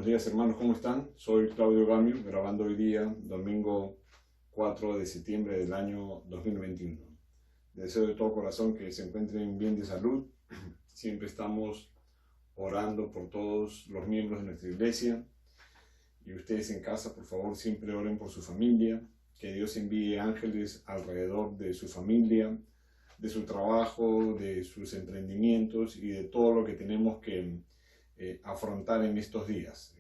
Buenos días hermanos, ¿cómo están? Soy Claudio Gamio, grabando hoy día, domingo 4 de septiembre del año 2021. Deseo de todo corazón que se encuentren bien de salud. Siempre estamos orando por todos los miembros de nuestra iglesia. Y ustedes en casa, por favor, siempre oren por su familia. Que Dios envíe ángeles alrededor de su familia, de su trabajo, de sus emprendimientos y de todo lo que tenemos que afrontar en estos días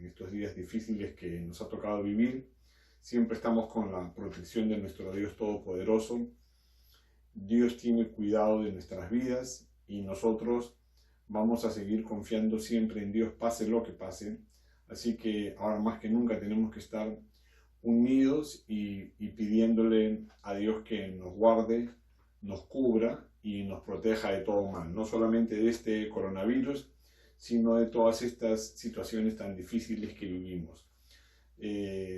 difíciles que nos ha tocado vivir. Siempre estamos con la protección de nuestro Dios Todopoderoso. Dios tiene cuidado de nuestras vidas y nosotros vamos a seguir confiando siempre en Dios, pase lo que pase. Así que ahora más que nunca tenemos que estar unidos y pidiéndole a Dios que nos guarde, nos cubra y nos proteja de todo mal, no solamente de este coronavirus, sino de todas estas situaciones tan difíciles que vivimos.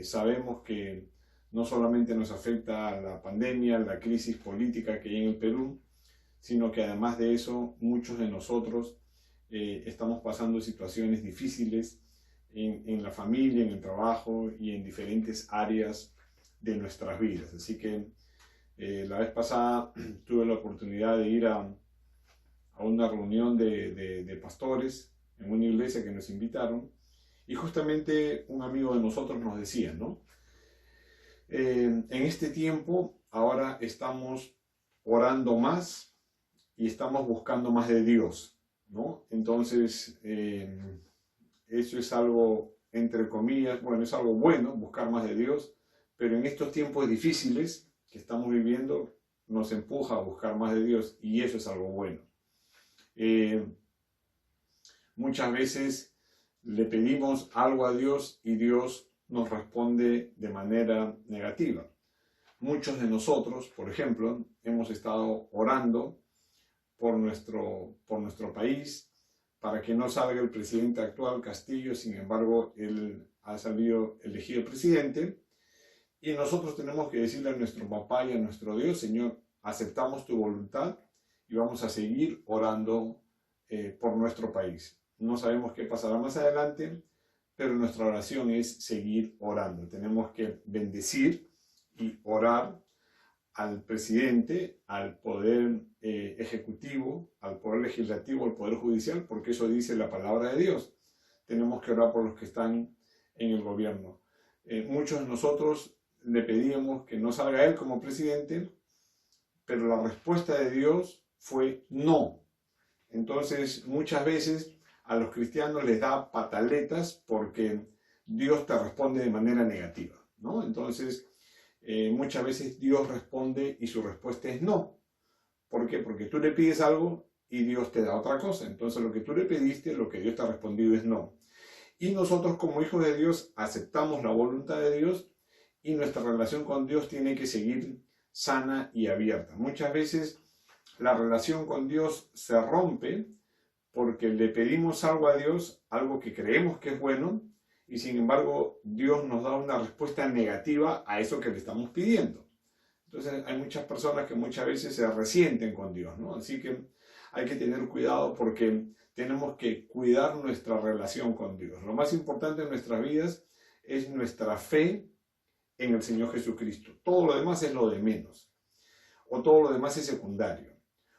Sabemos que no solamente nos afecta la pandemia, la crisis política que hay en el Perú, sino que además de eso, muchos de nosotros estamos pasando situaciones difíciles en la familia, en el trabajo y en diferentes áreas de nuestras vidas. Así que la vez pasada tuve la oportunidad de ir a una reunión de pastores en una iglesia que nos invitaron, y justamente un amigo de nosotros nos decía, ¿no? En este tiempo ahora estamos orando más y estamos buscando más de Dios, ¿no? Entonces, eso es algo, entre comillas, bueno, es algo bueno, buscar más de Dios, pero en estos tiempos difíciles que estamos viviendo, nos empuja a buscar más de Dios, y eso es algo bueno. Muchas veces le pedimos algo a Dios y Dios nos responde de manera negativa. Muchos de nosotros, por ejemplo, hemos estado orando por nuestro país para que no salga el presidente actual, Castillo. Sin embargo, él ha salido elegido presidente, y nosotros tenemos que decirle a nuestro papá y a nuestro Dios: Señor, aceptamos tu voluntad y vamos a seguir orando por nuestro país. No sabemos qué pasará más adelante, pero nuestra oración es seguir orando. Tenemos que bendecir y orar al presidente, al poder ejecutivo, al poder legislativo, al poder judicial, porque eso dice la palabra de Dios. Tenemos que orar por los que están en el gobierno. Muchos de nosotros le pedíamos que no salga él como presidente, pero la respuesta de Dios fue no. Entonces, muchas veces a los cristianos les da pataletas porque Dios te responde de manera negativa, ¿no? Entonces, muchas veces Dios responde y su respuesta es no. ¿Por qué? Porque tú le pides algo y Dios te da otra cosa. Entonces, lo que tú le pediste, lo que Dios te ha respondido es no. Y nosotros, como hijos de Dios, aceptamos la voluntad de Dios, y nuestra relación con Dios tiene que seguir sana y abierta. Muchas veces la relación con Dios se rompe porque le pedimos algo a Dios, algo que creemos que es bueno, y sin embargo Dios nos da una respuesta negativa a eso que le estamos pidiendo. Entonces hay muchas personas que muchas veces se resienten con Dios, ¿no? Así que hay que tener cuidado, porque tenemos que cuidar nuestra relación con Dios. Lo más importante en nuestras vidas es nuestra fe en el Señor Jesucristo. Todo lo demás es lo de menos, o todo lo demás es secundario.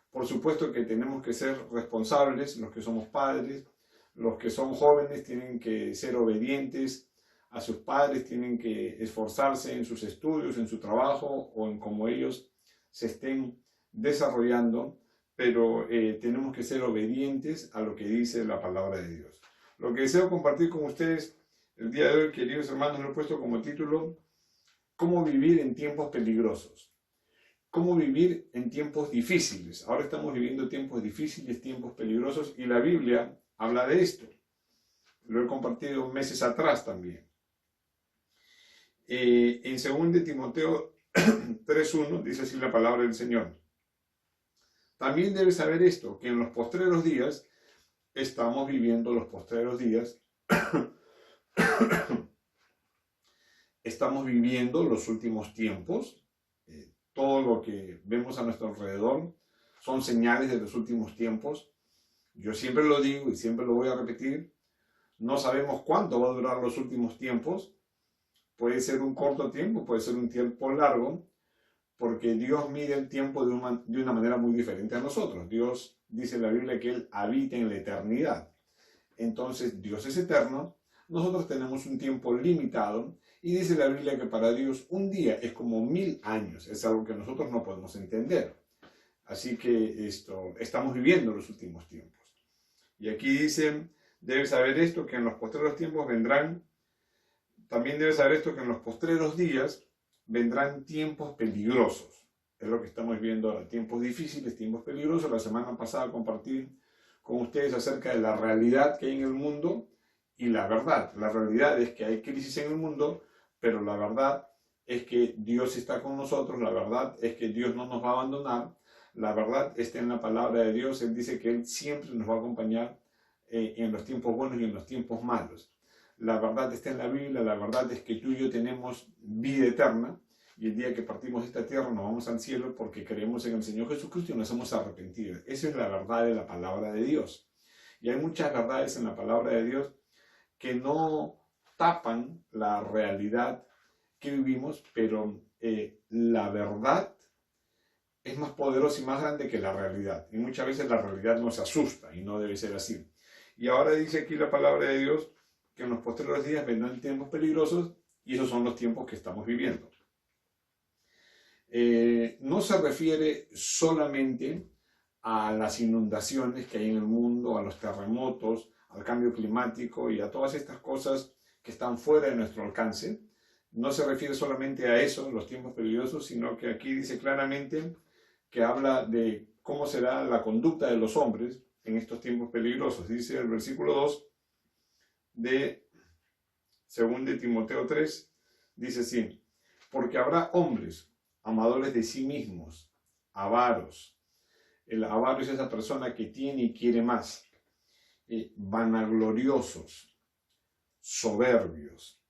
Por supuesto que tenemos que ser responsables, los que somos padres, los que son jóvenes tienen que ser obedientes a sus padres, tienen que esforzarse en sus estudios, en su trabajo o en cómo ellos se estén desarrollando, pero tenemos que ser obedientes a lo que dice la palabra de Dios. Lo que deseo compartir con ustedes el día de hoy, queridos hermanos, lo he puesto como título: ¿Cómo vivir en tiempos peligrosos? ¿Cómo vivir en tiempos difíciles? Ahora estamos viviendo tiempos difíciles, tiempos peligrosos, y la Biblia habla de esto. Lo he compartido meses atrás también. En 2 Timoteo 3:1 dice así la palabra del Señor: también debes saber esto, que en los postreros días, estamos viviendo los postreros días, estamos viviendo los últimos tiempos. Todo lo que vemos a nuestro alrededor son señales de los últimos tiempos. Yo siempre lo digo y siempre lo voy a repetir: No sabemos cuánto va a durar los últimos tiempos. Puede ser un corto tiempo, puede ser un tiempo largo, porque Dios mide el tiempo de una manera muy diferente a nosotros. Dios dice en la Biblia que Él habita en la eternidad. Entonces, Dios es eterno, nosotros tenemos un tiempo limitado, y dice la Biblia que para Dios un día es como 1000 años. Es algo que nosotros no podemos entender. Así que estamos viviendo los últimos tiempos. Y aquí dice, debes saber esto, que en los postreros tiempos vendrán, también debes saber esto, que en los postreros días vendrán tiempos peligrosos. Es lo que estamos viendo ahora, tiempos difíciles, tiempos peligrosos. La semana pasada compartí con ustedes acerca de la realidad que hay en el mundo y la verdad. La realidad es que hay crisis en el mundo, pero la verdad es que Dios está con nosotros, la verdad es que Dios no nos va a abandonar, la verdad está en la palabra de Dios. Él dice que Él siempre nos va a acompañar en los tiempos buenos y en los tiempos malos. La verdad está en la Biblia, la verdad es que tú y yo tenemos vida eterna, y el día que partimos de esta tierra nos vamos al cielo porque creemos en el Señor Jesucristo y nos hemos arrepentido. Esa es la verdad de la palabra de Dios. Y hay muchas verdades en la palabra de Dios que no tapan la realidad que vivimos, pero la verdad es más poderosa y más grande que la realidad. Y muchas veces la realidad nos asusta y no debe ser así. Y ahora dice aquí la palabra de Dios que en los posteriores días vendrán tiempos peligrosos, y esos son los tiempos que estamos viviendo. No se refiere solamente a las inundaciones que hay en el mundo, a los terremotos, al cambio climático y a todas estas cosas que están fuera de nuestro alcance. No se refiere solamente a eso, los tiempos peligrosos, sino que aquí dice claramente que habla de cómo será la conducta de los hombres en estos tiempos peligrosos. Dice el versículo 2 de 2 de Timoteo 3, dice así: porque habrá hombres amadores de sí mismos, avaros. El avaro es esa persona que tiene y quiere más. Vanagloriosos, soberbios,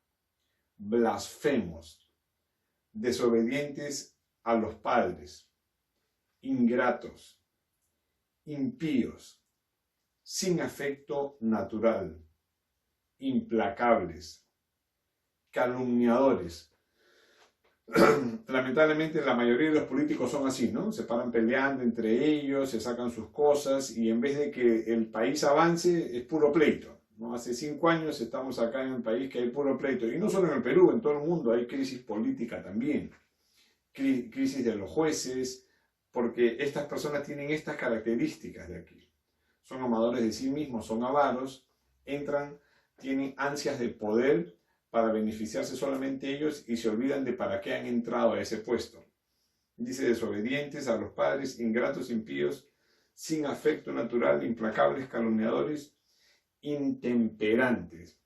blasfemos, desobedientes a los padres, ingratos, impíos, sin afecto natural, implacables, calumniadores. Lamentablemente la mayoría de los políticos son así, ¿no? Se paran peleando entre ellos, se sacan sus cosas, y en vez de que el país avance, es puro pleito, ¿no? Hace 5 años estamos acá en el país que hay puro pleito, y no solo en el Perú, en todo el mundo hay crisis política también, crisis de los jueces, porque estas personas tienen estas características de aquí. Son amadores de sí mismos, son avaros, tienen ansias de poder para beneficiarse solamente ellos, y se olvidan de para qué han entrado a ese puesto. Dice: desobedientes a los padres, ingratos, impíos, sin afecto natural, implacables, calumniadores, intemperantes.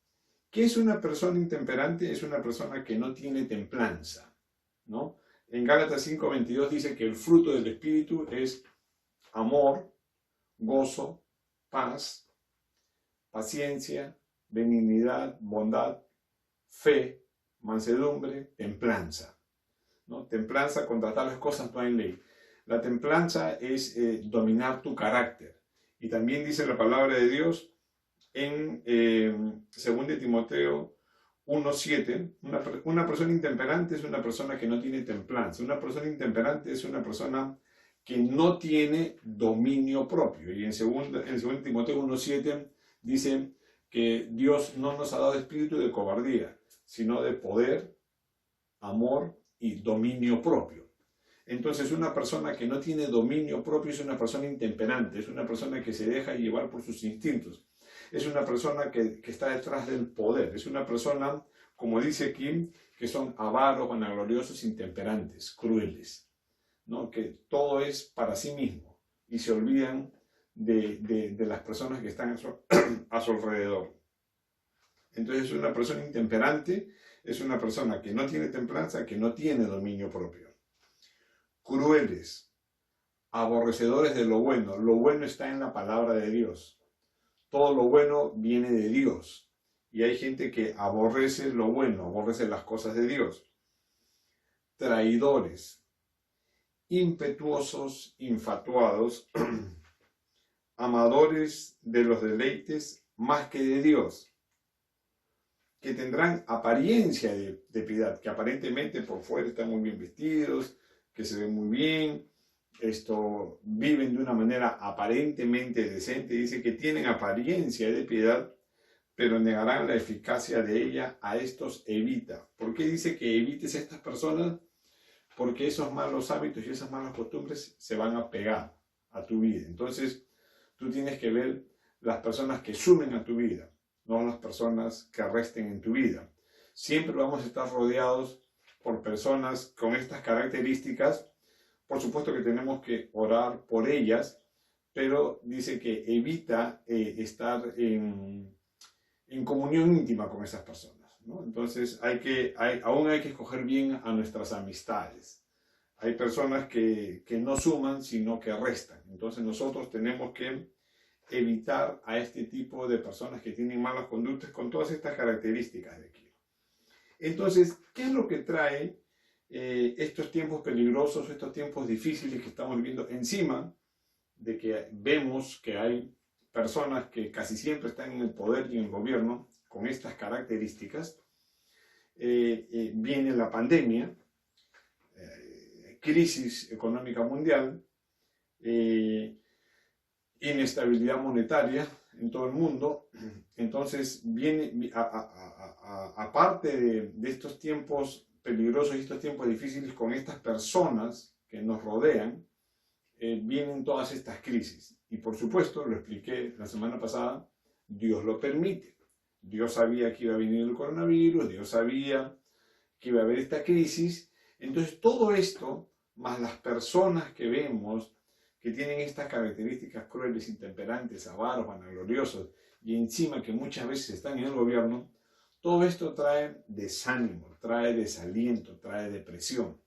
¿Qué es una persona intemperante? Es una persona que no tiene templanza, ¿no? En Gálatas 5:22 dice que el fruto del Espíritu es amor, gozo, paz, paciencia, benignidad, bondad, fe, mansedumbre, templanza, ¿no? Templanza, contra tales cosas no hay ley. La templanza es dominar tu carácter. Y también dice la palabra de Dios en 2 de Timoteo 1:7, una persona intemperante es una persona que no tiene templanza. Una persona intemperante es una persona que no tiene dominio propio. Y en 2 Timoteo 1:7 dice que Dios no nos ha dado espíritu de cobardía, sino de poder, amor y dominio propio. Entonces, una persona que no tiene dominio propio es una persona intemperante, es una persona que se deja llevar por sus instintos, es una persona que está detrás del poder, es una persona, como dice aquí, que son avaros, vanagloriosos, intemperantes, crueles, ¿no? Que todo es para sí mismo y se olvidan de las personas que están a su alrededor. Entonces, una persona intemperante es una persona que no tiene templanza, que no tiene dominio propio. Crueles, aborrecedores de lo bueno. Lo bueno está en la palabra de Dios. Todo lo bueno viene de Dios. Y hay gente que aborrece lo bueno, aborrece las cosas de Dios. Traidores, impetuosos, infatuados, amadores de los deleites más que de Dios. que tendrán apariencia de piedad, que aparentemente por fuera están muy bien vestidos, que se ven muy bien, viven de una manera aparentemente decente, dice que tienen apariencia de piedad, pero negarán la eficacia de ella. A estos evita. ¿Por qué dice que evites a estas personas? Porque esos malos hábitos y esas malas costumbres se van a pegar a tu vida. Entonces, tú tienes que ver las personas que sumen a tu vida, no las personas que resten en tu vida. Siempre vamos a estar rodeados por personas con estas características. Por supuesto que tenemos que orar por ellas, pero dice que evita estar en comunión íntima con esas personas, ¿no? Entonces aún hay que escoger bien a nuestras amistades. Hay personas que no suman, sino que restan. Entonces nosotros tenemos que evitar a este tipo de personas que tienen malas conductas con todas estas características de aquí. Entonces, ¿qué es lo que trae estos tiempos peligrosos, estos tiempos difíciles que estamos viviendo, encima de que vemos que hay personas que casi siempre están en el poder y en el gobierno con estas características? Viene la pandemia, crisis económica mundial, inestabilidad monetaria en todo el mundo. Entonces viene, aparte de estos tiempos peligrosos y estos tiempos difíciles con estas personas que nos rodean, vienen todas estas crisis. Y por supuesto, lo expliqué la semana pasada, Dios lo permite. Dios sabía que iba a venir el coronavirus, Dios sabía que iba a haber esta crisis. Entonces todo esto, más las personas que vemos que tienen estas características crueles, intemperantes, avaros, vanagloriosos, y encima que muchas veces están en el gobierno, todo esto trae desánimo, trae desaliento, trae depresión.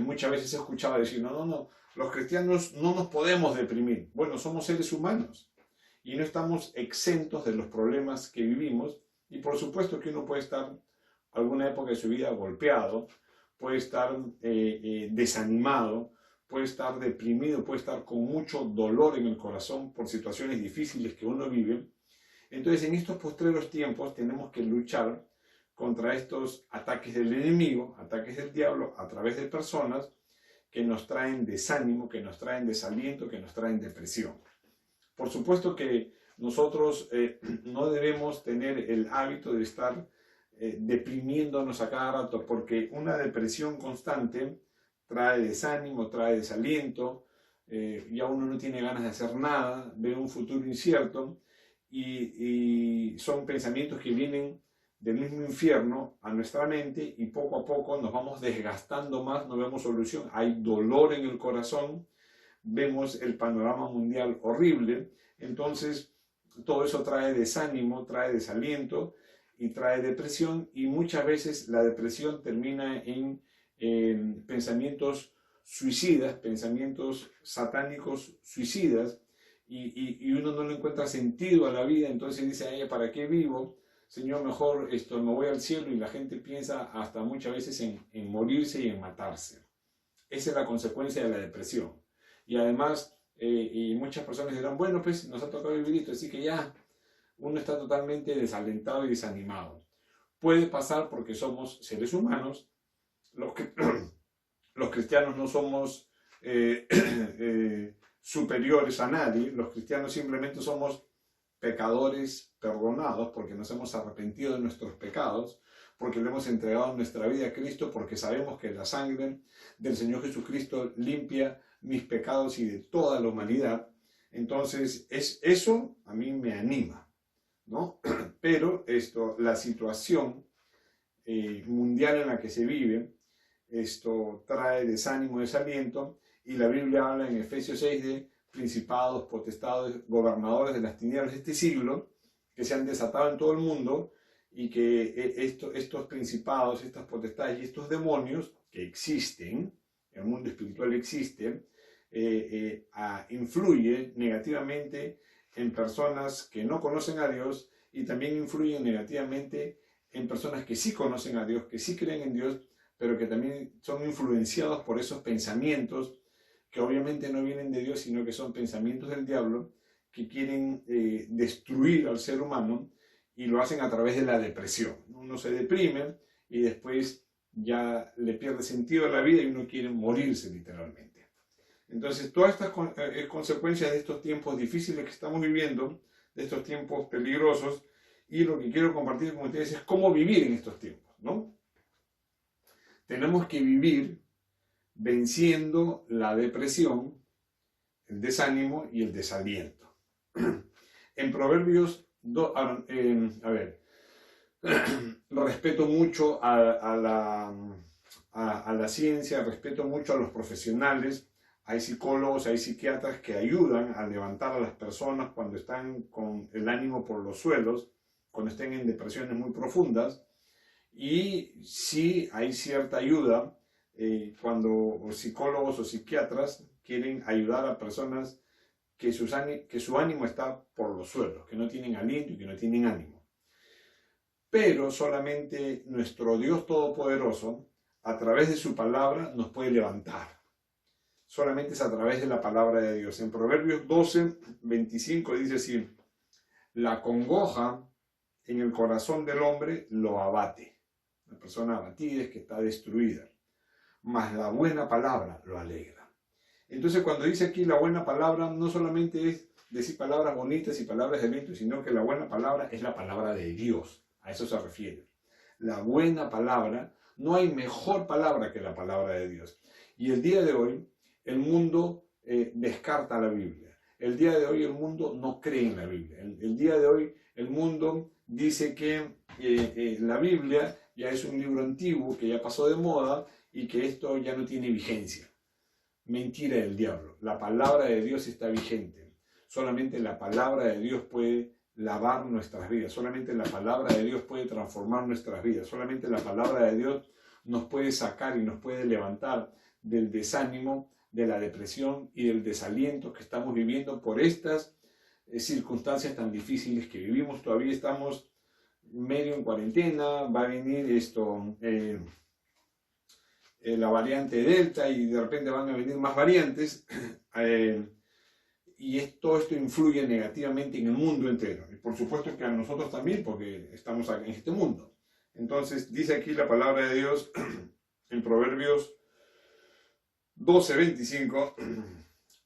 Muchas veces he escuchado decir, no, los cristianos no nos podemos deprimir. Bueno, somos seres humanos y no estamos exentos de los problemas que vivimos, y por supuesto que uno puede estar alguna época de su vida golpeado, puede estar desanimado, puede estar deprimido, puede estar con mucho dolor en el corazón por situaciones difíciles que uno vive. Entonces, en estos postreros tiempos tenemos que luchar contra estos ataques del enemigo, ataques del diablo, a través de personas que nos traen desánimo, que nos traen desaliento, que nos traen depresión. Por supuesto que nosotros no debemos tener el hábito de estar deprimiéndonos a cada rato, porque una depresión constante trae desánimo, trae desaliento, ya uno no tiene ganas de hacer nada, ve un futuro incierto, y son pensamientos que vienen del mismo infierno a nuestra mente, y poco a poco nos vamos desgastando más, no vemos solución, hay dolor en el corazón, vemos el panorama mundial horrible. Entonces todo eso trae desánimo, trae desaliento y trae depresión, y muchas veces la depresión termina en pensamientos suicidas, pensamientos satánicos suicidas, y uno no le encuentra sentido a la vida. Entonces dice, ay, ¿para qué vivo? Señor, mejor me voy al cielo, y la gente piensa hasta muchas veces en morirse y en matarse. Esa es la consecuencia de la depresión. Y además, y muchas personas dirán, bueno, pues nos ha tocado vivir esto, así que ya uno está totalmente desalentado y desanimado. Puede pasar porque somos seres humanos. Los cristianos no somos superiores a nadie. Los cristianos simplemente somos pecadores perdonados porque nos hemos arrepentido de nuestros pecados, porque le hemos entregado nuestra vida a Cristo, porque sabemos que la sangre del Señor Jesucristo limpia mis pecados y de toda la humanidad. Entonces, eso a mí me anima, ¿no? Pero la situación mundial en la que se vive, trae desánimo, desaliento, y la Biblia habla en Efesios 6 de principados, potestades, gobernadores de las tinieblas de este siglo, que se han desatado en todo el mundo, y que estos principados, estas potestades y estos demonios que existen, el mundo espiritual existe, influye negativamente en personas que no conocen a Dios, y también influyen negativamente en personas que sí conocen a Dios, que sí creen en Dios, pero que también son influenciados por esos pensamientos que obviamente no vienen de Dios, sino que son pensamientos del diablo, que quieren destruir al ser humano y lo hacen a través de la depresión. Uno se deprime y después ya le pierde sentido a la vida y uno quiere morirse literalmente. Entonces, todas estas consecuencias de estos tiempos difíciles que estamos viviendo, de estos tiempos peligrosos, y lo que quiero compartir con ustedes es cómo vivir en estos tiempos, ¿no? Tenemos que vivir venciendo la depresión, el desánimo y el desaliento. En Proverbios, respeto mucho a la ciencia, respeto mucho a los profesionales. Hay psicólogos, hay psiquiatras que ayudan a levantar a las personas cuando están con el ánimo por los suelos, cuando estén en depresiones muy profundas. Y sí hay cierta ayuda cuando psicólogos o psiquiatras quieren ayudar a personas que su ánimo está por los suelos, que no tienen aliento y que no tienen ánimo. Pero solamente nuestro Dios Todopoderoso, a través de su palabra, nos puede levantar. Solamente es a través de la palabra de Dios. En Proverbios 12, 25 dice así: la congoja en el corazón del hombre lo abate. La persona abatida es que está destruida. Mas la buena palabra lo alegra. Entonces, cuando dice aquí la buena palabra, no solamente es decir palabras bonitas y palabras de aliento, sino que la buena palabra es la palabra de Dios. A eso se refiere. La buena palabra, no hay mejor palabra que la palabra de Dios. Y el día de hoy, el mundo descarta la Biblia. El día de hoy, el mundo no cree en la Biblia. El día de hoy, el mundo dice que la Biblia ya es un libro antiguo, que ya pasó de moda y que esto ya no tiene vigencia. Mentira del diablo. La palabra de Dios está vigente. Solamente la palabra de Dios puede lavar nuestras vidas. Solamente la palabra de Dios puede transformar nuestras vidas. Solamente la palabra de Dios nos puede sacar y nos puede levantar del desánimo, de la depresión y del desaliento que estamos viviendo por estas circunstancias tan difíciles que vivimos. Todavía estamos medio en cuarentena, va a venir la variante Delta y de repente van a venir más variantes y todo esto influye negativamente en el mundo entero y por supuesto que a nosotros también, porque estamos en este mundo. Entonces dice aquí la palabra de Dios en Proverbios 12:25: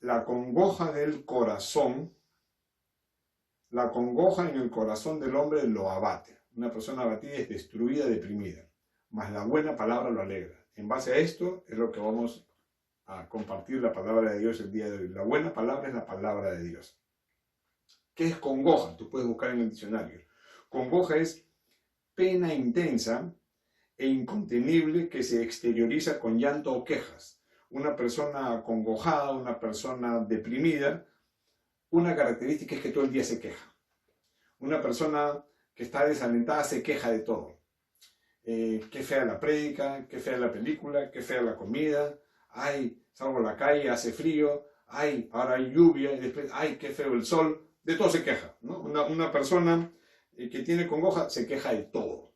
la congoja del corazón, la congoja en el corazón del hombre lo abate. Una persona abatida es destruida, deprimida, mas la buena palabra lo alegra. En base a esto es lo que vamos a compartir la palabra de Dios el día de hoy. La buena palabra es la palabra de Dios. ¿Qué es congoja? Tú puedes buscar en el diccionario. Congoja es pena intensa e incontenible que se exterioriza con llanto o quejas. Una persona acongojada, una persona deprimida, una característica es que todo el día se queja. Una persona que está desalentada se queja de todo. Qué fea la prédica, qué fea la película, qué fea la comida. Ay, salgo a la calle, hace frío. Ay, ahora hay lluvia. Y después, ay, qué feo el sol. De todo se queja, ¿no? Una persona que tiene congoja se queja de todo,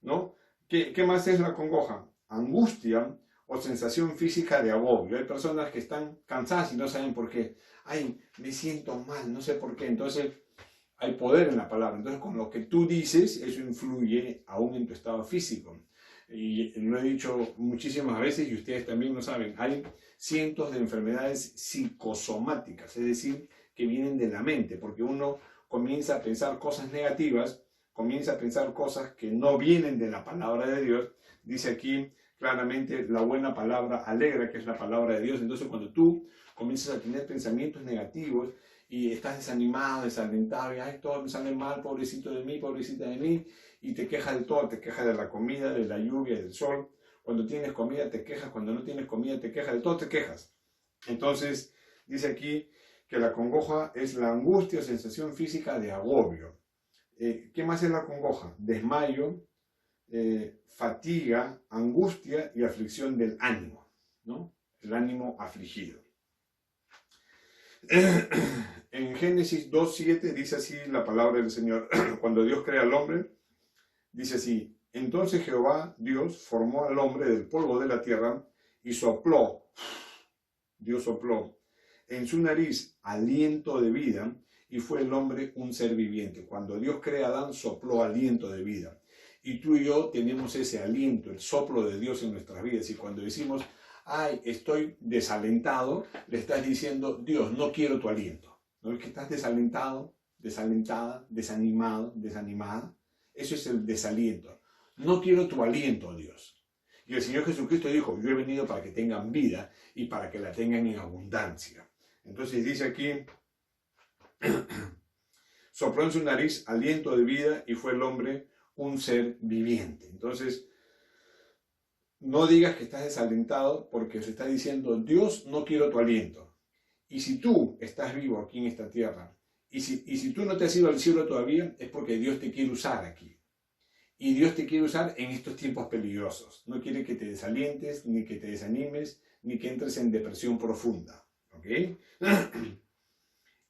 ¿no? ¿Qué más es la congoja? Angustia o sensación física de agobio. Hay personas que están cansadas y no saben por qué. Ay, me siento mal, no sé por qué. Entonces, hay poder en la palabra. Entonces, con lo que tú dices, eso influye aún en tu estado físico. Y lo he dicho muchísimas veces y ustedes también lo saben. Hay cientos de enfermedades psicosomáticas, es decir, que vienen de la mente, porque uno comienza a pensar cosas negativas, comienza a pensar cosas que no vienen de la palabra de Dios. Dice aquí claramente la buena palabra alegra, que es la palabra de Dios. Entonces, cuando tú comienzas a tener pensamientos negativos y estás desanimado, desalentado, y ay, todo me sale mal, pobrecito de mí, pobrecita de mí, y te quejas de todo, te quejas de la comida, de la lluvia, del sol. Cuando tienes comida te quejas, cuando no tienes comida te quejas, de todo te quejas. Entonces, dice aquí que la congoja es la angustia o sensación física de agobio. ¿Qué más es la congoja? Desmayo, fatiga, angustia y aflicción del ánimo, ¿no? El ánimo afligido. En Génesis 2:7 dice así la palabra del Señor. Cuando Dios crea al hombre, dice así: entonces Jehová Dios formó al hombre del polvo de la tierra y sopló, Dios sopló en su nariz aliento de vida y fue el hombre un ser viviente. Cuando Dios crea a Adán, sopló aliento de vida. Y tú y yo tenemos ese aliento, el soplo de Dios en nuestras vidas. Y cuando decimos, ay, estoy desalentado, le estás diciendo, Dios, no quiero tu aliento. ¿No es que estás desalentado, desalentada, desanimado, desanimada? Eso es el desaliento. No quiero tu aliento, Dios. Y el Señor Jesucristo dijo, yo he venido para que tengan vida y para que la tengan en abundancia. Entonces dice aquí, sopló en su nariz aliento de vida y fue el hombre un ser viviente. Entonces, no digas que estás desalentado porque se está diciendo, Dios, no quiero tu aliento. Y si tú estás vivo aquí en esta tierra, y si tú no te has ido al cielo todavía, es porque Dios te quiere usar aquí. Y Dios te quiere usar en estos tiempos peligrosos. No quiere que te desalientes, ni que te desanimes, ni que entres en depresión profunda. ¿Ok?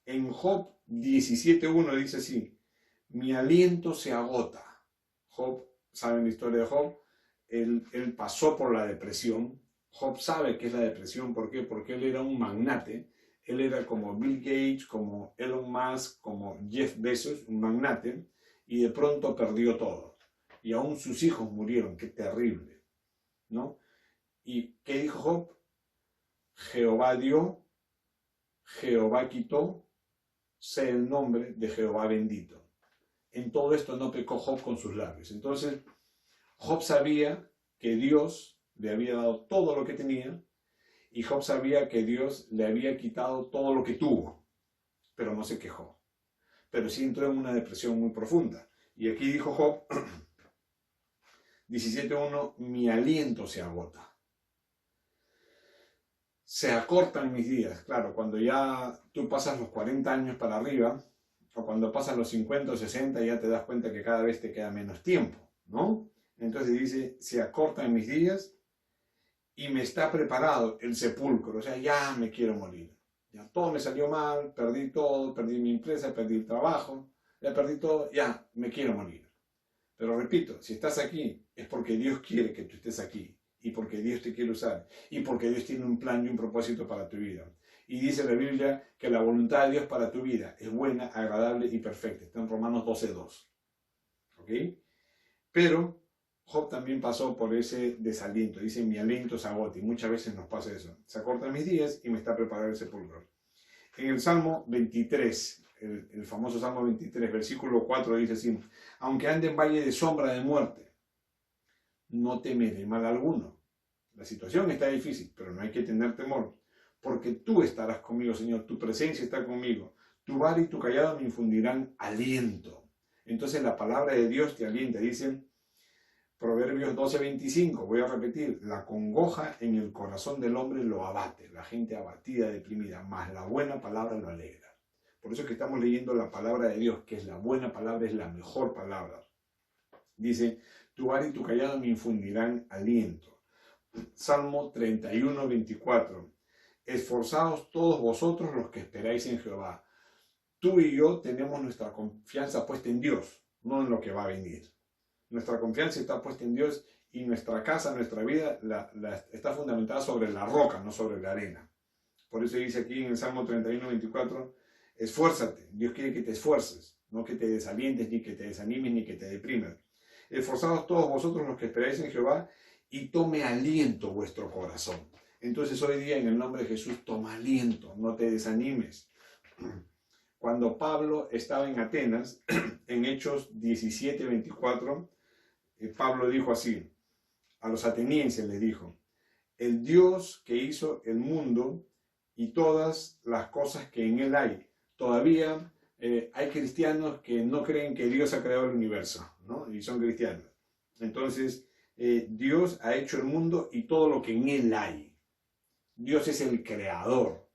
En Job 17.1 dice así, mi aliento se agota. Job, ¿saben la historia de Job? Él pasó por la depresión. Job sabe qué es la depresión. ¿Por qué? Porque él era un magnate. Él era como Bill Gates, como Elon Musk, como Jeff Bezos, un magnate, y de pronto perdió todo. Y aún sus hijos murieron. ¡Qué terrible! ¿No? ¿Y qué dijo Job? Jehová dio, Jehová quitó, sea el nombre de Jehová bendito. En todo esto no pecó Job con sus labios. Entonces, Job sabía que Dios le había dado todo lo que tenía y Job sabía que Dios le había quitado todo lo que tuvo, pero no se quejó. Pero sí entró en una depresión muy profunda. Y aquí dijo Job 17.1, mi aliento se agota. Se acortan mis días. Claro, cuando ya tú pasas los 40 años para arriba, o cuando pasas los 50 o 60, ya te das cuenta que cada vez te queda menos tiempo, ¿no? Entonces dice, se acortan mis días y me está preparado el sepulcro. O sea, ya me quiero morir. Ya todo me salió mal, perdí todo, perdí mi empresa, perdí el trabajo, ya perdí todo, ya me quiero morir. Pero repito, si estás aquí es porque Dios quiere que tú estés aquí y porque Dios te quiere usar y porque Dios tiene un plan y un propósito para tu vida. Y dice la Biblia que la voluntad de Dios para tu vida es buena, agradable y perfecta. Está en Romanos 12.2. ¿Ok? Pero Job también pasó por ese desaliento. Dice, mi aliento se agota. Y muchas veces nos pasa eso. Se acortan mis días y me está preparado el sepulcro. En el Salmo 23, el famoso Salmo 23, versículo 4, dice así, aunque ande en valle de sombra de muerte, no temeré mal alguno. La situación está difícil, pero no hay que tener temor, porque tú estarás conmigo, Señor, tu presencia está conmigo, tu vara y tu callado me infundirán aliento. Entonces la palabra de Dios te alienta, dice Proverbios 12:25, voy a repetir, la congoja en el corazón del hombre lo abate, la gente abatida, deprimida, mas la buena palabra lo alegra. Por eso es que estamos leyendo la palabra de Dios, que es la buena palabra, es la mejor palabra. Dice, tu vara y tu callado me infundirán aliento. Salmo 31:24, esforzaos todos vosotros los que esperáis en Jehová. Tú y yo tenemos nuestra confianza puesta en Dios, no en lo que va a venir. Nuestra confianza está puesta en Dios y nuestra casa, nuestra vida, está fundamentada sobre la roca, no sobre la arena. Por eso dice aquí en el Salmo 31:24, esfuérzate. Dios quiere que te esfuerces, no que te desalientes, ni que te desanimes, ni que te deprimas. Esforzados todos vosotros los que esperáis en Jehová y tome aliento vuestro corazón. Entonces hoy día en el nombre de Jesús toma aliento, no te desanimes. Cuando Pablo estaba en Atenas, en Hechos 17:24, Pablo dijo así, a los atenienses les dijo, el Dios que hizo el mundo y todas las cosas que en él hay. Todavía hay cristianos que no creen que Dios ha creado el universo, ¿no? Y son cristianos. Entonces, Dios ha hecho el mundo y todo lo que en él hay. Dios es el creador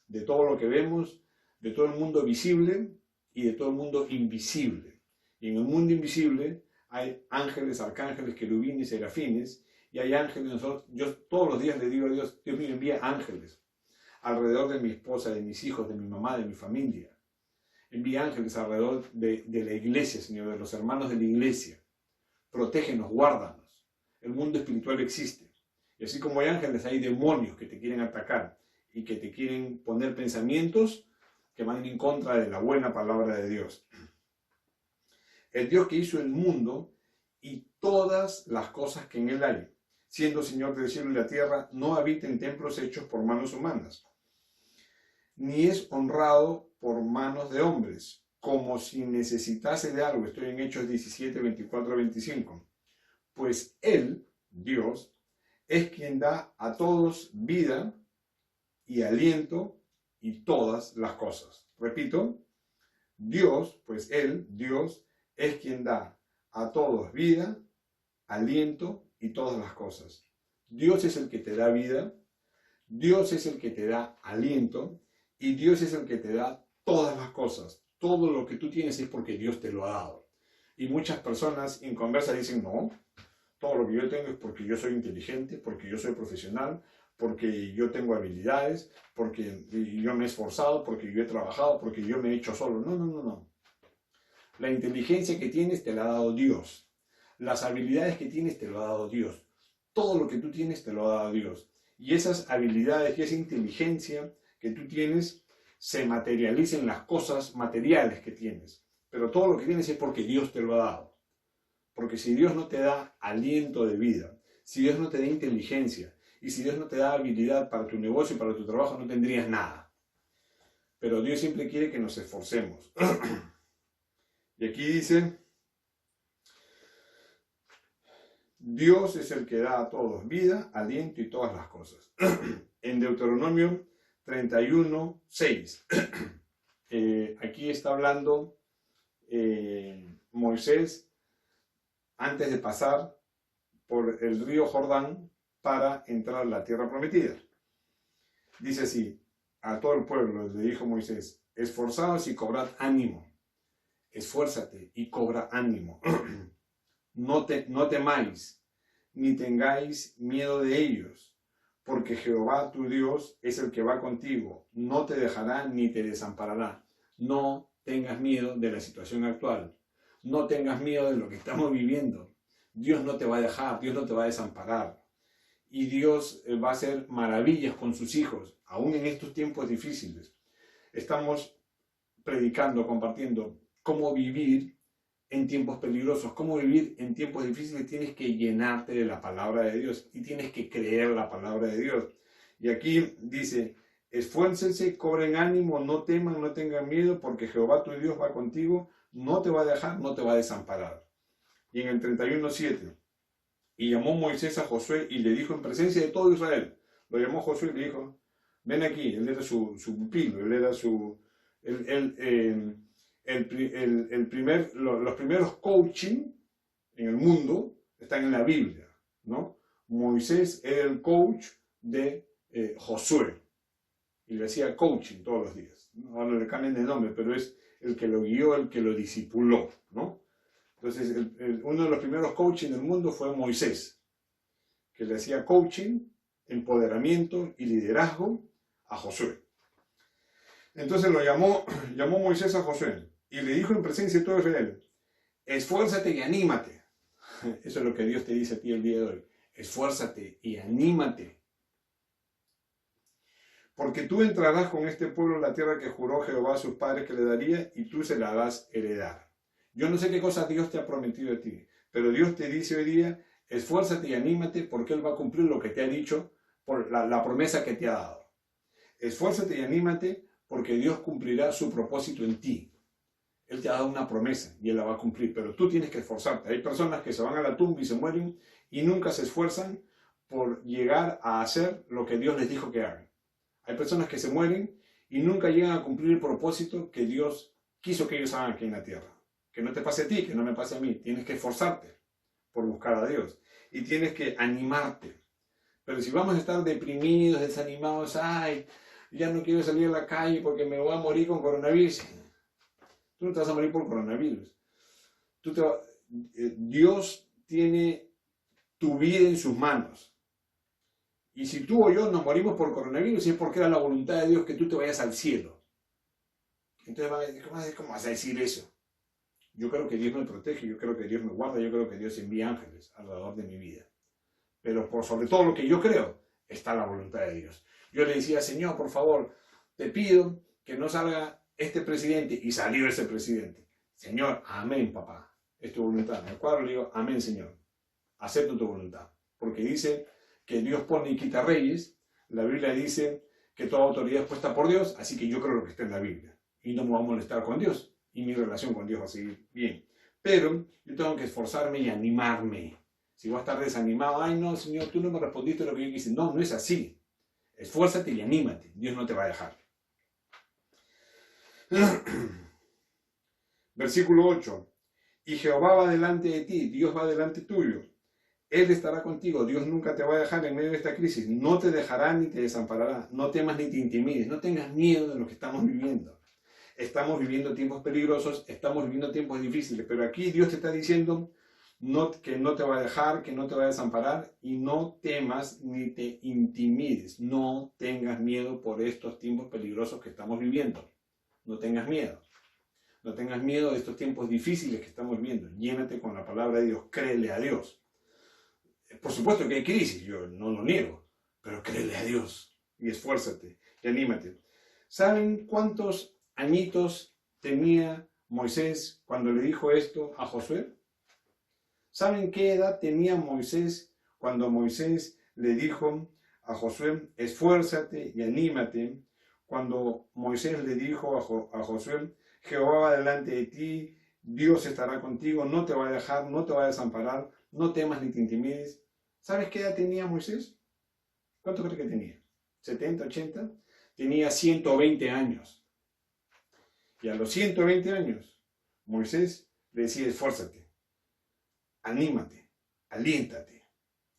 de todo lo que vemos, de todo el mundo visible y de todo el mundo invisible. Y en el mundo invisible hay ángeles, arcángeles, querubines, serafines, y hay ángeles. Yo todos los días le digo a Dios, Dios me envía ángeles alrededor de mi esposa, de mis hijos, de mi mamá, de mi familia. Envía ángeles alrededor de la iglesia, Señor, de los hermanos de la iglesia. Protégenos, guárdanos. El mundo espiritual existe. Y así como hay ángeles, hay demonios que te quieren atacar y que te quieren poner pensamientos que van en contra de la buena palabra de Dios. El Dios que hizo el mundo y todas las cosas que en él hay, siendo Señor del cielo y la tierra, no habita en templos hechos por manos humanas, ni es honrado por manos de hombres, como si necesitase de algo. Estoy en Hechos 17, 24 a 25. Pues Él, Dios, es quien da a todos vida y aliento y todas las cosas. Repito, Dios, pues Él, Dios, es quien da a todos vida, aliento y todas las cosas. Dios es el que te da vida, Dios es el que te da aliento y Dios es el que te da todas las cosas. Todo lo que tú tienes es porque Dios te lo ha dado. Y muchas personas en conversa dicen, no, todo lo que yo tengo es porque yo soy inteligente, porque yo soy profesional, porque yo tengo habilidades, porque yo me he esforzado, porque yo he trabajado, porque yo me he hecho solo. No, no, no, no. La inteligencia que tienes te la ha dado Dios. Las habilidades que tienes te lo ha dado Dios. Todo lo que tú tienes te lo ha dado Dios. Y esas habilidades y esa inteligencia que tú tienes se materializa en las cosas materiales que tienes. Pero todo lo que tienes es porque Dios te lo ha dado. Porque si Dios no te da aliento de vida, si Dios no te da inteligencia, y si Dios no te da habilidad para tu negocio y para tu trabajo, no tendrías nada. Pero Dios siempre quiere que nos esforcemos. Y aquí dice, Dios es el que da a todos vida, aliento y todas las cosas. En Deuteronomio 31, 6. Aquí está hablando Moisés antes de pasar por el río Jordán para entrar a la tierra prometida. Dice así, a todo el pueblo le dijo Moisés, esforzaos y cobrad ánimo, esfuérzate y cobra ánimo, no temáis, ni tengáis miedo de ellos, porque Jehová tu Dios es el que va contigo, no te dejará ni te desamparará. No tengas miedo de la situación actual, no tengas miedo de lo que estamos viviendo. Dios no te va a dejar, Dios no te va a desamparar. Y Dios va a hacer maravillas con sus hijos, aún en estos tiempos difíciles. Estamos predicando, compartiendo cómo vivir en tiempos peligrosos, cómo vivir en tiempos difíciles. Tienes que llenarte de la palabra de Dios y tienes que creer la palabra de Dios. Y aquí dice, esfuércense, cobren ánimo, no teman, no tengan miedo, porque Jehová tu Dios va contigo, no te va a dejar, no te va a desamparar. Y en el 31:7, y llamó Moisés a Josué y le dijo en presencia de todo Israel, lo llamó Josué y le dijo, ven aquí. Él era su pupilo, él era los primeros coaching en el mundo están en la Biblia, ¿no? Moisés era el coach de Josué y le hacía coaching todos los días. Ahora le cambian de nombre, pero es el que lo guió, el que lo discipuló, ¿no? Entonces, uno de los primeros coaching del mundo fue Moisés, que le hacía coaching, empoderamiento y liderazgo a Josué. Entonces lo llamó Moisés a Josué y le dijo en presencia de todo Israel, esfuérzate y anímate. Eso es lo que Dios te dice a ti el día de hoy. Esfuérzate y anímate. Porque tú entrarás con este pueblo en la tierra que juró Jehová a sus padres que le daría y tú se la harás heredar. Yo no sé qué cosas Dios te ha prometido a ti, pero Dios te dice hoy día, esfuérzate y anímate porque Él va a cumplir lo que te ha dicho por la promesa que te ha dado. Esfuérzate y anímate porque Dios cumplirá su propósito en ti. Él te ha dado una promesa y Él la va a cumplir, pero tú tienes que esforzarte. Hay personas que se van a la tumba y se mueren y nunca se esfuerzan por llegar a hacer lo que Dios les dijo que hagan. Hay personas que se mueren y nunca llegan a cumplir el propósito que Dios quiso que ellos hagan aquí en la tierra. Que no te pase a ti, que no me pase a mí. Tienes que esforzarte por buscar a Dios y tienes que animarte. Pero si vamos a estar deprimidos, desanimados, ay, ya no quiero salir a la calle porque me voy a morir con coronavirus. Tú no te vas a morir por coronavirus. Dios tiene tu vida en sus manos. Y si tú o yo nos morimos por coronavirus es porque era la voluntad de Dios que tú te vayas al cielo. Entonces van a decir, ¿cómo vas a decir eso? Yo creo que Dios me protege, yo creo que Dios me guarda, yo creo que Dios envía ángeles alrededor de mi vida. Pero por sobre todo lo que yo creo está la voluntad de Dios. Yo le decía, Señor, por favor, te pido que no salga este presidente, y salió ese presidente. Señor, amén, papá, es tu voluntad. Al cuadro le digo, amén, Señor, acepto tu voluntad. Porque dice que Dios pone y quita reyes, la Biblia dice que toda autoridad es puesta por Dios, así que yo creo lo que está en la Biblia. Y no me voy a molestar con Dios, y mi relación con Dios va a seguir bien. Pero yo tengo que esforzarme y animarme. Si voy a estar desanimado, ay no, Señor, tú no me respondiste lo que yo quise. No, no es así. Esfuérzate y anímate. Dios no te va a dejar. Versículo 8. Y Jehová va delante de ti, Dios va delante tuyo. Él estará contigo, Dios nunca te va a dejar en medio de esta crisis. No te dejará ni te desamparará. No temas ni te intimides. No tengas miedo de lo que estamos viviendo. Estamos viviendo tiempos peligrosos, estamos viviendo tiempos difíciles. Pero aquí Dios te está diciendo que no te va a dejar, que no te va a desamparar, y no temas ni te intimides. No tengas miedo por estos tiempos peligrosos que estamos viviendo. No tengas miedo. No tengas miedo de estos tiempos difíciles que estamos viviendo. Llénate con la palabra de Dios. Créele a Dios. Por supuesto que hay crisis, yo no lo niego, pero créele a Dios y esfuérzate y anímate. ¿Saben cuántos añitos tenía Moisés cuando le dijo esto a Josué? ¿Saben qué edad tenía Moisés cuando Moisés le dijo a Josué, esfuérzate y anímate? Cuando Moisés le dijo a Josué, Jehová va delante de ti, Dios estará contigo, no te va a dejar, no te va a desamparar, no temas ni te intimides. ¿Sabes qué edad tenía Moisés? ¿Cuánto crees que tenía? ¿70, 80? Tenía 120 años. Y a los 120 años, Moisés le decía, esfuérzate, anímate, aliéntate,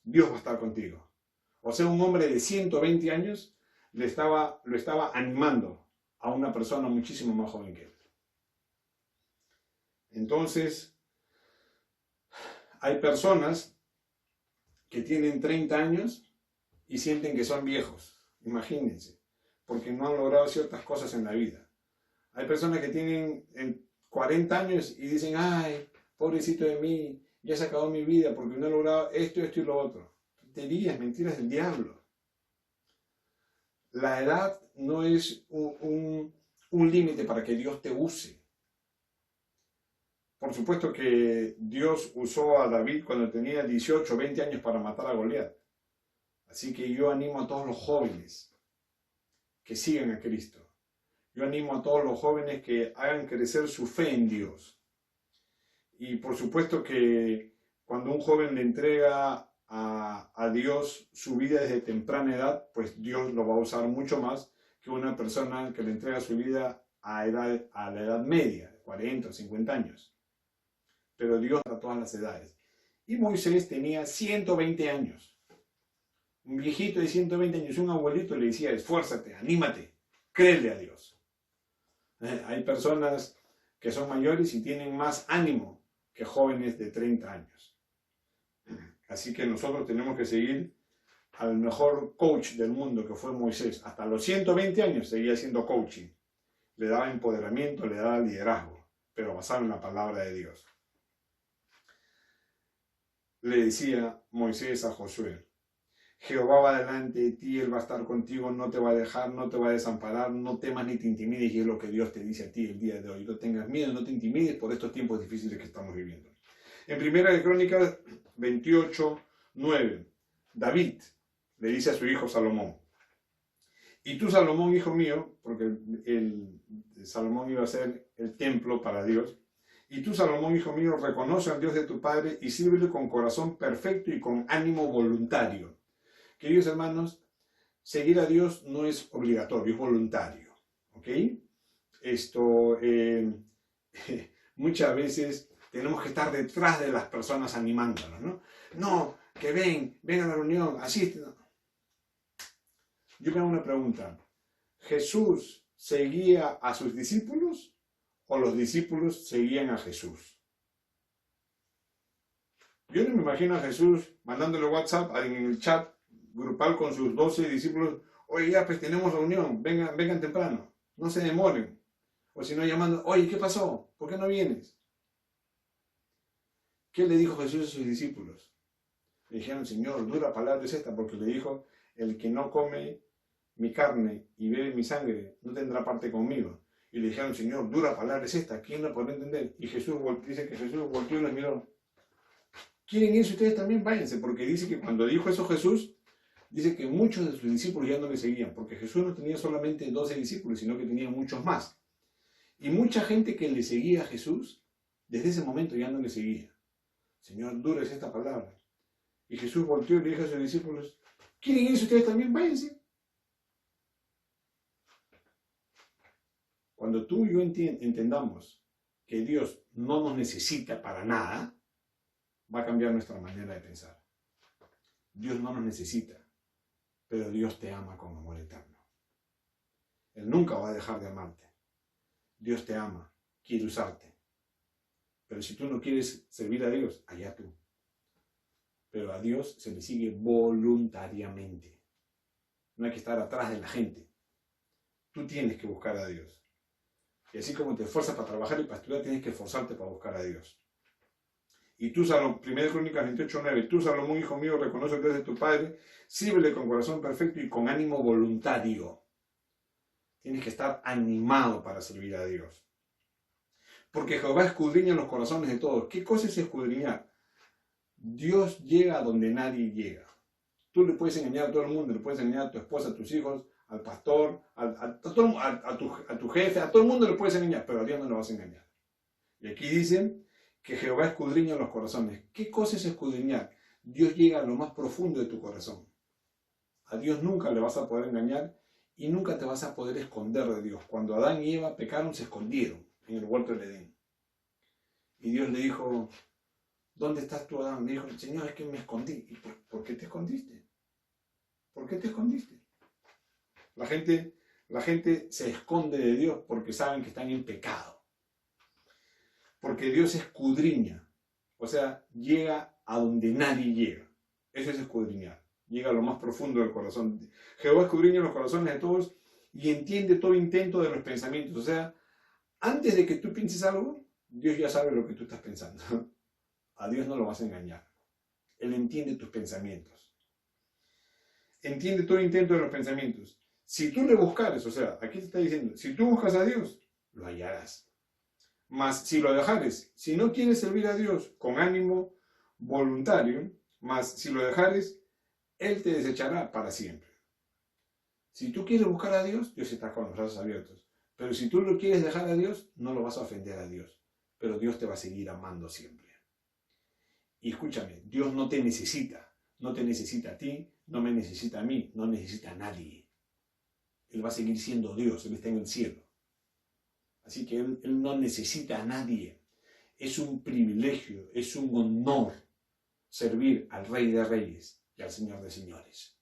Dios va a estar contigo. O sea, un hombre de 120 años lo estaba animando a una persona muchísimo más joven que él. Entonces, hay personas que tienen 30 años y sienten que son viejos, imagínense, porque no han logrado ciertas cosas en la vida. Hay personas que tienen 40 años y dicen, ay, pobrecito de mí, ya se acabó mi vida porque no he logrado esto y lo otro. Tonterías, mentiras del diablo. La edad no es un límite para que Dios te use. Por supuesto que Dios usó a David cuando tenía 18 o 20 años para matar a Goliat. Así que yo animo a todos los jóvenes que sigan a Cristo. Yo animo a todos los jóvenes que hagan crecer su fe en Dios. Y por supuesto que cuando un joven le entrega a Dios su vida desde temprana edad, pues Dios lo va a usar mucho más que una persona que le entrega su vida a la edad media, 40 o 50 años. Pero Dios a todas las edades. Y Moisés tenía 120 años. Un viejito de 120 años, un abuelito le decía, esfuérzate, anímate, créele a Dios. Hay personas que son mayores y tienen más ánimo que jóvenes de 30 años. Así que nosotros tenemos que seguir al mejor coach del mundo, que fue Moisés. Hasta los 120 años seguía haciendo coaching. Le daba empoderamiento, le daba liderazgo, pero basado en la palabra de Dios. Le decía Moisés a Josué, Jehová va delante de ti, Él va a estar contigo, no te va a dejar, no te va a desamparar, no temas ni te intimides, y es lo que Dios te dice a ti el día de hoy. No tengas miedo, no te intimides por estos tiempos difíciles que estamos viviendo. En Primera de Crónicas 28, 9, David le dice a su hijo Salomón, y tú, Salomón, hijo mío, porque Salomón iba a ser el templo para Dios, y tú, Salomón, hijo mío, reconoce al Dios de tu padre y sírvele con corazón perfecto y con ánimo voluntario. Queridos hermanos, seguir a Dios no es obligatorio, es voluntario. ¿Ok? Muchas veces tenemos que estar detrás de las personas animándonos, ¿no? No, que ven a la reunión, asiste. Yo me hago una pregunta. ¿Jesús seguía a sus discípulos o los discípulos seguían a Jesús? Yo no me imagino a Jesús mandándole WhatsApp en el chat grupal con sus 12 discípulos, oye, ya pues tenemos reunión, vengan temprano, no se demoren. O si no, llamando, oye, ¿qué pasó? ¿Por qué no vienes? ¿Qué le dijo Jesús a sus discípulos? Le dijeron, Señor, dura palabra es esta, porque le dijo, el que no come mi carne y bebe mi sangre no tendrá parte conmigo. Y le dijeron, Señor, dura palabra es esta, ¿quién la podrá entender? Y Jesús dice que Jesús volteó y los miró. ¿Quieren irse ustedes también? Váyanse, porque dice que cuando dijo eso Jesús, dice que muchos de sus discípulos ya no le seguían, porque Jesús no tenía solamente 12 discípulos, sino que tenía muchos más. Y mucha gente que le seguía a Jesús, desde ese momento ya no le seguía. Señor, dura es esta palabra. Y Jesús volteó y le dijo a sus discípulos, ¿quieren irse ustedes también? Váyanse. Cuando tú y yo entendamos que Dios no nos necesita para nada, va a cambiar nuestra manera de pensar. Dios no nos necesita, pero Dios te ama con amor eterno. Él nunca va a dejar de amarte. Dios te ama, quiere usarte. Pero si tú no quieres servir a Dios, allá tú. Pero a Dios se le sigue voluntariamente. No hay que estar atrás de la gente. Tú tienes que buscar a Dios. Y así como te esfuerzas para trabajar y para estudiar, tienes que esforzarte para buscar a Dios. Y tú, 1 Crónicas 28:9, tú, Salomón, hijo mío, reconoce que Dios es tu Padre, sírvele con corazón perfecto y con ánimo voluntario. Tienes que estar animado para servir a Dios. Porque Jehová escudriña los corazones de todos. ¿Qué cosa es escudriñar? Dios llega a donde nadie llega. Tú le puedes engañar a todo el mundo, le puedes engañar a tu esposa, a tus hijos, al pastor, a tu jefe, a todo el mundo le puedes engañar, pero a Dios no lo vas a engañar. Y aquí dicen que Jehová escudriña los corazones. ¿Qué cosa es escudriñar? Dios llega a lo más profundo de tu corazón. A Dios nunca le vas a poder engañar y nunca te vas a poder esconder de Dios. Cuando Adán y Eva pecaron, se escondieron en el huerto del Edén. Y Dios le dijo, ¿dónde estás tú, Adán? Le dijo, Señor, es que me escondí. ¿Y por qué te escondiste? ¿Por qué te escondiste? La gente se esconde de Dios porque saben que están en pecado. Porque Dios escudriña. O sea, llega a donde nadie llega. Eso es escudriñar. Llega a lo más profundo del corazón. Jehová escudriña los corazones de todos y entiende todo intento de los pensamientos. O sea, antes de que tú pienses algo, Dios ya sabe lo que tú estás pensando. A Dios no lo vas a engañar. Él entiende tus pensamientos. Entiende todo intento de los pensamientos. Si tú le buscares, o sea, aquí te está diciendo, si tú buscas a Dios, lo hallarás. Mas si lo dejares, si no quieres servir a Dios con ánimo voluntario, mas si lo dejares, Él te desechará para siempre. Si tú quieres buscar a Dios, Dios está con los brazos abiertos. Pero si tú lo quieres dejar a Dios, no lo vas a ofender a Dios. Pero Dios te va a seguir amando siempre. Y escúchame, Dios no te necesita. No te necesita a ti, no me necesita a mí, no necesita a nadie. Él va a seguir siendo Dios, Él está en el cielo. Así que Él no necesita a nadie. Es un privilegio, es un honor servir al Rey de Reyes y al Señor de Señores.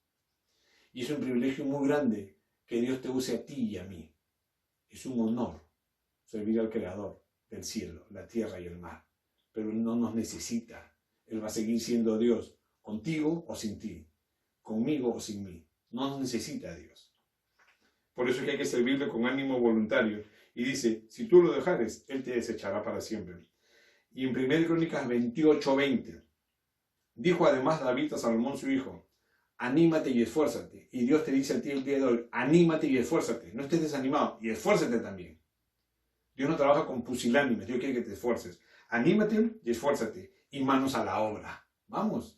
Y es un privilegio muy grande que Dios te use a ti y a mí. Es un honor servir al Creador del cielo, la tierra y el mar. Pero Él no nos necesita. Él va a seguir siendo Dios, contigo o sin ti, conmigo o sin mí. No nos necesita a Dios. Por eso es que hay que servirle con ánimo voluntario. Y dice, si tú lo dejares, Él te desechará para siempre. Y en 1 Crónicas 28:20, dijo además David a Salomón su hijo, anímate y esfuérzate. Y Dios te dice a ti el día de hoy, anímate y esfuérzate. No estés desanimado y esfuérzate también. Dios no trabaja con pusilánimes, Dios quiere que te esfuerces. Anímate y esfuérzate. Y manos a la obra. Vamos.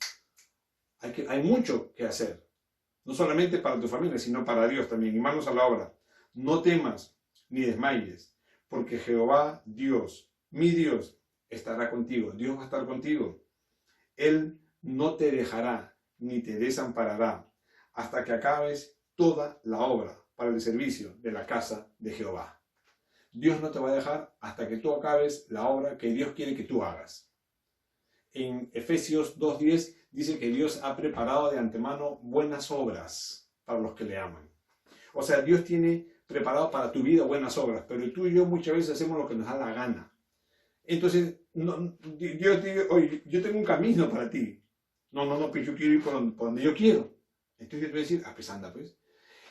Hay mucho que hacer. No solamente para tu familia, sino para Dios también. Y manos a la obra. No temas ni desmayes, porque Jehová, Dios, mi Dios, estará contigo. Dios va a estar contigo. Él no te dejará ni te desamparará hasta que acabes toda la obra para el servicio de la casa de Jehová. Dios no te va a dejar hasta que tú acabes la obra que Dios quiere que tú hagas. En Efesios 2:10 dice que Dios ha preparado de antemano buenas obras para los que le aman. O sea, Dios tiene preparado para tu vida buenas obras, pero tú y yo muchas veces hacemos lo que nos da la gana. Entonces, Dios te dice, oye, yo tengo un camino para ti. No, pues yo quiero ir por donde yo quiero. Entonces tú vas a decir, pues anda, pues.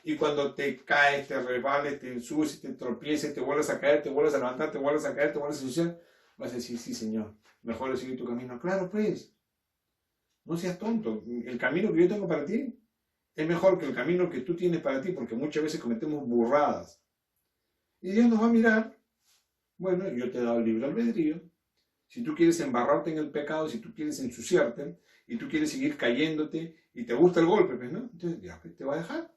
Y cuando te caes, te resbales, te ensucias, te tropieces, te vuelves a caer, te vuelves a levantar, te vuelves a caer, te vuelves a ensuciar, vas a decir, sí, Señor, mejor es seguir tu camino. Claro, pues. No seas tonto. El camino que yo tengo para ti es mejor que el camino que tú tienes para ti, porque muchas veces cometemos burradas. Y Dios nos va a mirar, bueno, yo te he dado libre albedrío. Si tú quieres embarrarte en el pecado, si tú quieres ensuciarte, y tú quieres seguir cayéndote, y te gusta el golpe, pues, ¿no? Entonces ya, pues, te va a dejar.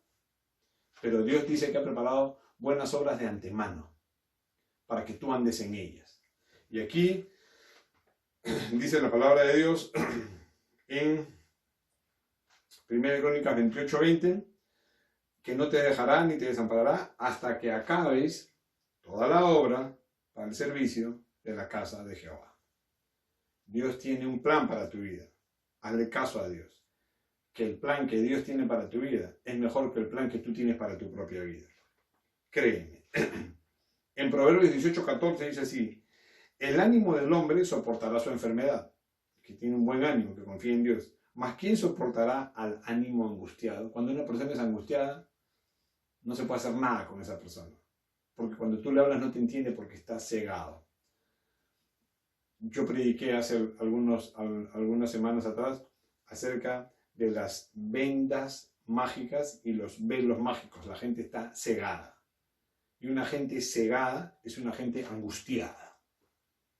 Pero Dios dice que ha preparado buenas obras de antemano, para que tú andes en ellas. Y aquí dice la palabra de Dios en 1 Crónicas 28:20, que no te dejará ni te desamparará hasta que acabes toda la obra para el servicio de la casa de Jehová. Dios tiene un plan para tu vida. Hazle caso a Dios. Que el plan que Dios tiene para tu vida es mejor que el plan que tú tienes para tu propia vida. Créeme. En Proverbios 18:14 dice así: el ánimo del hombre soportará su enfermedad, que tiene un buen ánimo, que confía en Dios. Mas ¿quién soportará al ánimo angustiado? Cuando una persona es angustiada, no se puede hacer nada con esa persona. Porque cuando tú le hablas no te entiende porque está cegado. Yo prediqué hace algunas semanas atrás acerca de las vendas mágicas y los velos mágicos. La gente está cegada. Y una gente cegada es una gente angustiada,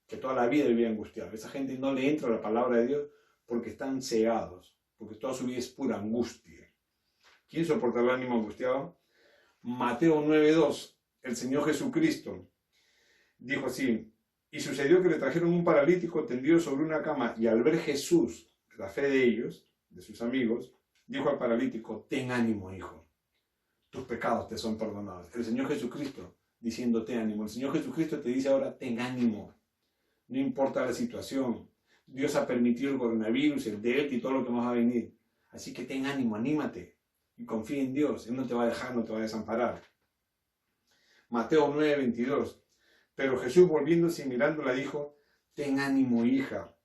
que toda la vida vivía angustiada. Esa gente no le entra la palabra de Dios porque están cegados, porque toda su vida es pura angustia. ¿Quién soporta el ánimo angustiado? Mateo 9:2, el Señor Jesucristo dijo así: y sucedió que le trajeron un paralítico tendido sobre una cama, y al ver Jesús la fe de ellos, de sus amigos, dijo al paralítico: ten ánimo, hijo, tus pecados te son perdonados. El Señor Jesucristo diciéndote ánimo. El Señor Jesucristo te dice ahora: ten ánimo, no importa la situación. Dios ha permitido el coronavirus, el delta y todo lo que más va a venir. Así que ten ánimo, anímate y confía en Dios. Él no te va a dejar, no te va a desamparar. Mateo 9:22. Pero Jesús, volviéndose y mirándola, dijo: ten ánimo, hija,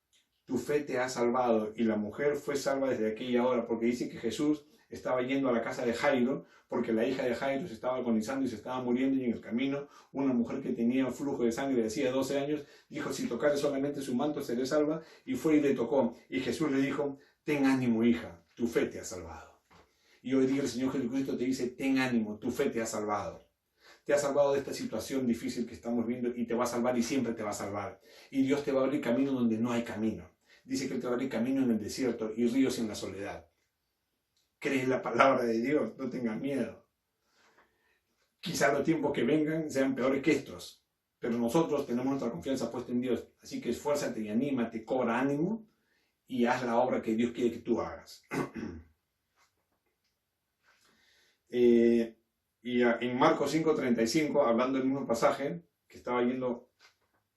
tu fe te ha salvado. Y la mujer fue salva desde aquella hora, porque dice que Jesús estaba yendo a la casa de Jairo, porque la hija de Jairo se estaba agonizando y se estaba muriendo, y en el camino una mujer que tenía un flujo de sangre de hacía 12 años, dijo: si tocare solamente su manto seré salva, y fue y le tocó. Y Jesús le dijo: ten ánimo, hija, tu fe te ha salvado. Y hoy día el Señor Jesucristo te dice: ten ánimo, tu fe te ha salvado. Te ha salvado de esta situación difícil que estamos viendo, y te va a salvar, y siempre te va a salvar. Y Dios te va a abrir camino donde no hay camino. Dice que Él te va a abrir camino en el desierto y ríos en la soledad. Cree en la palabra de Dios, no tengas miedo. Quizá los tiempos que vengan sean peores que estos, pero nosotros tenemos nuestra confianza puesta en Dios. Así que esfuérzate y anímate, cobra ánimo y haz la obra que Dios quiere que tú hagas. Y en Marcos 5:35, hablando del mismo pasaje, que estaba yendo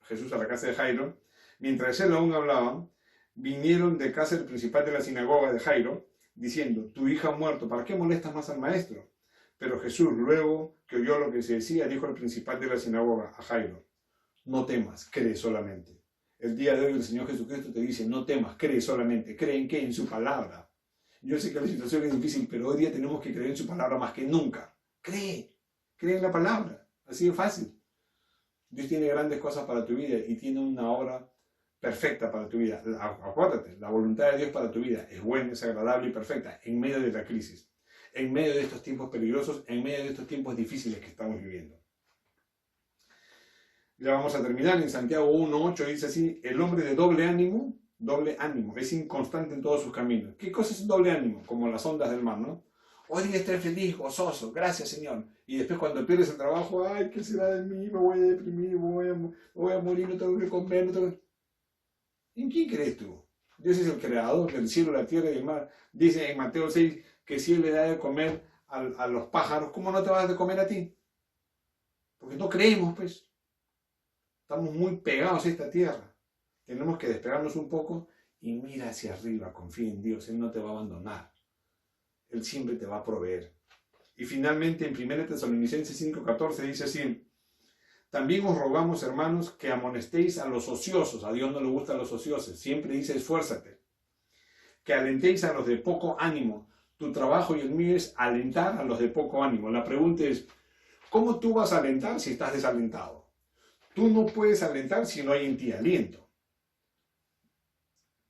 Jesús a la casa de Jairo, mientras él aún hablaba, vinieron de casa el principal de la sinagoga de Jairo, diciendo: tu hija ha muerto, ¿para qué molestas más al maestro? Pero Jesús, luego que oyó lo que se decía, dijo al principal de la sinagoga, a Jairo: no temas, cree solamente. El día de hoy el Señor Jesucristo te dice: no temas, cree solamente. ¿Cree en qué? En su palabra. Yo sé que la situación es difícil, pero hoy día tenemos que creer en su palabra más que nunca. Cree en la palabra, así de fácil. Dios tiene grandes cosas para tu vida y tiene una obra perfecta para tu vida. Acuérdate, la voluntad de Dios para tu vida es buena, es agradable y perfecta en medio de la crisis, en medio de estos tiempos peligrosos, en medio de estos tiempos difíciles que estamos viviendo. Ya vamos a terminar. En Santiago 1:8 dice así: el hombre de doble ánimo, es inconstante en todos sus caminos. ¿Qué cosa es doble ánimo? Como las ondas del mar, ¿no? Hoy día estoy feliz, gozoso, gracias Señor. Y después cuando pierdes el trabajo: ay, ¿qué será de mí? Me voy a deprimir, me voy a morir, no tengo que comer, no tengo... ¿En quién crees tú? Dios es el creador del cielo, la tierra y el mar. Dice en Mateo 6 que si Él le da de comer a los pájaros, ¿cómo no te vas a dar de comer a ti? Porque no creemos, pues. Estamos muy pegados a esta tierra. Tenemos que despegarnos un poco y mira hacia arriba, confía en Dios. Él no te va a abandonar. Él siempre te va a proveer. Y finalmente en 1 Tesalonicenses 5:14 dice así: también os rogamos, hermanos, que amonestéis a los ociosos. A Dios no le gustan los ociosos. Siempre dice: esfuérzate. Que alentéis a los de poco ánimo. Tu trabajo y el mío es alentar a los de poco ánimo. La pregunta es: ¿cómo tú vas a alentar si estás desalentado? Tú no puedes alentar si no hay en ti aliento.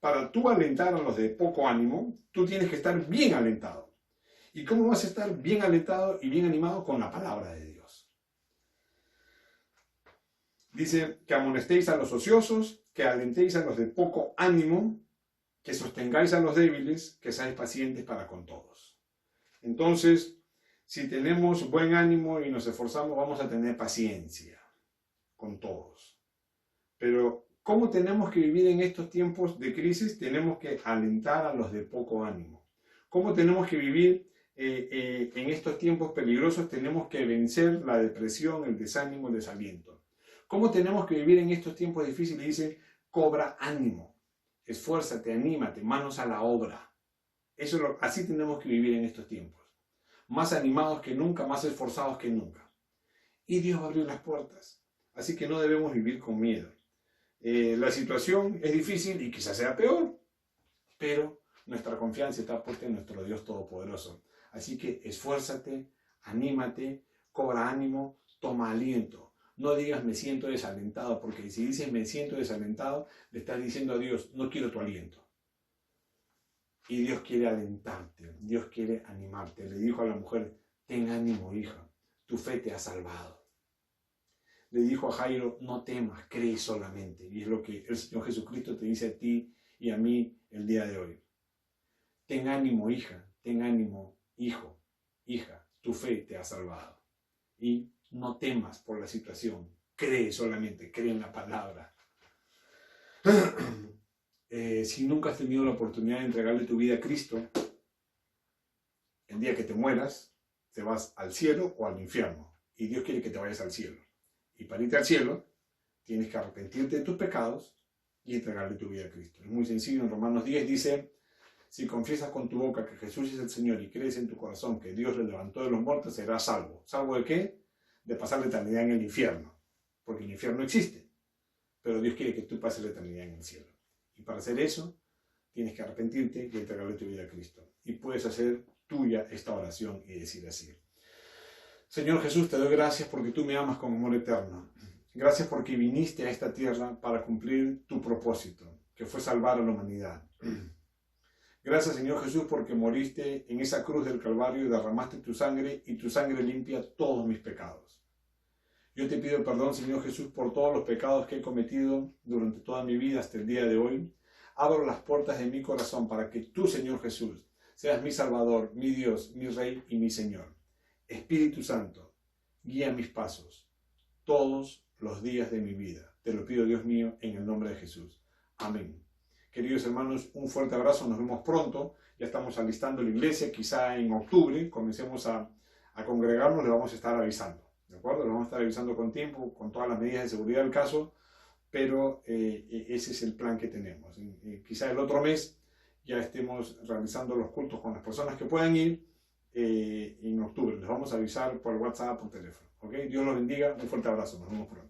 Para tú alentar a los de poco ánimo, tú tienes que estar bien alentado. ¿Y cómo vas a estar bien alentado y bien animado? Con la palabra de Dios. Dice que amonestéis a los ociosos, que alentéis a los de poco ánimo, que sostengáis a los débiles, que seáis pacientes para con todos. Entonces, si tenemos buen ánimo y nos esforzamos, vamos a tener paciencia con todos. Pero, ¿cómo tenemos que vivir en estos tiempos de crisis? Tenemos que alentar a los de poco ánimo. ¿Cómo tenemos que vivir en estos tiempos peligrosos? Tenemos que vencer la depresión, el desánimo, el desaliento. ¿Cómo tenemos que vivir en estos tiempos difíciles? Dice, cobra ánimo, esfuérzate, anímate, manos a la obra. Así tenemos que vivir en estos tiempos. Más animados que nunca, más esforzados que nunca. Y Dios va a abrir las puertas. Así que no debemos vivir con miedo. La situación es difícil y quizás sea peor, pero nuestra confianza está puesta en nuestro Dios Todopoderoso. Así que esfuérzate, anímate, cobra ánimo, toma aliento. No digas me siento desalentado, porque si dices me siento desalentado, le estás diciendo a Dios, no quiero tu aliento. Y Dios quiere alentarte, Dios quiere animarte. Le dijo a la mujer, ten ánimo, hija, tu fe te ha salvado. Le dijo a Jairo, no temas, cree solamente. Y es lo que el Señor Jesucristo te dice a ti y a mí el día de hoy. Ten ánimo, hija, ten ánimo, hijo, hija, tu fe te ha salvado. Y no temas por la situación, cree solamente, cree en la palabra. Si nunca has tenido la oportunidad de entregarle tu vida a Cristo, el día que te mueras, te vas al cielo o al infierno. Y Dios quiere que te vayas al cielo. Y para irte al cielo, tienes que arrepentirte de tus pecados y entregarle tu vida a Cristo. Es muy sencillo. En Romanos 10 dice, si confiesas con tu boca que Jesús es el Señor y crees en tu corazón que Dios le levantó de los muertos, serás salvo. ¿Salvo de qué? De pasar la eternidad en el infierno. Porque el infierno existe. Pero Dios quiere que tú pases la eternidad en el cielo. Y para hacer eso, tienes que arrepentirte y entregarle tu vida a Cristo. Y puedes hacer tuya esta oración y decir así. Señor Jesús, te doy gracias porque tú me amas con amor eterno. Gracias porque viniste a esta tierra para cumplir tu propósito, que fue salvar a la humanidad. Gracias, Señor Jesús, porque moriste en esa cruz del Calvario y derramaste tu sangre, y tu sangre limpia todos mis pecados. Yo te pido perdón, Señor Jesús, por todos los pecados que he cometido durante toda mi vida hasta el día de hoy. Abro las puertas de mi corazón para que tú, Señor Jesús, seas mi Salvador, mi Dios, mi Rey y mi Señor. Espíritu Santo, guía mis pasos todos los días de mi vida. Te lo pido, Dios mío, en el nombre de Jesús. Amén. Queridos hermanos, un fuerte abrazo. Nos vemos pronto. Ya estamos alistando la iglesia. Quizá en octubre comencemos a congregarnos. Le vamos a estar avisando. ¿De acuerdo? Le vamos a estar avisando con tiempo, con todas las medidas de seguridad del caso. Pero ese es el plan que tenemos. Quizá el otro mes ya estemos realizando los cultos con las personas que puedan ir. En octubre les vamos a avisar por WhatsApp, por teléfono. ¿Okay? Dios los bendiga, un fuerte abrazo, nos vemos pronto.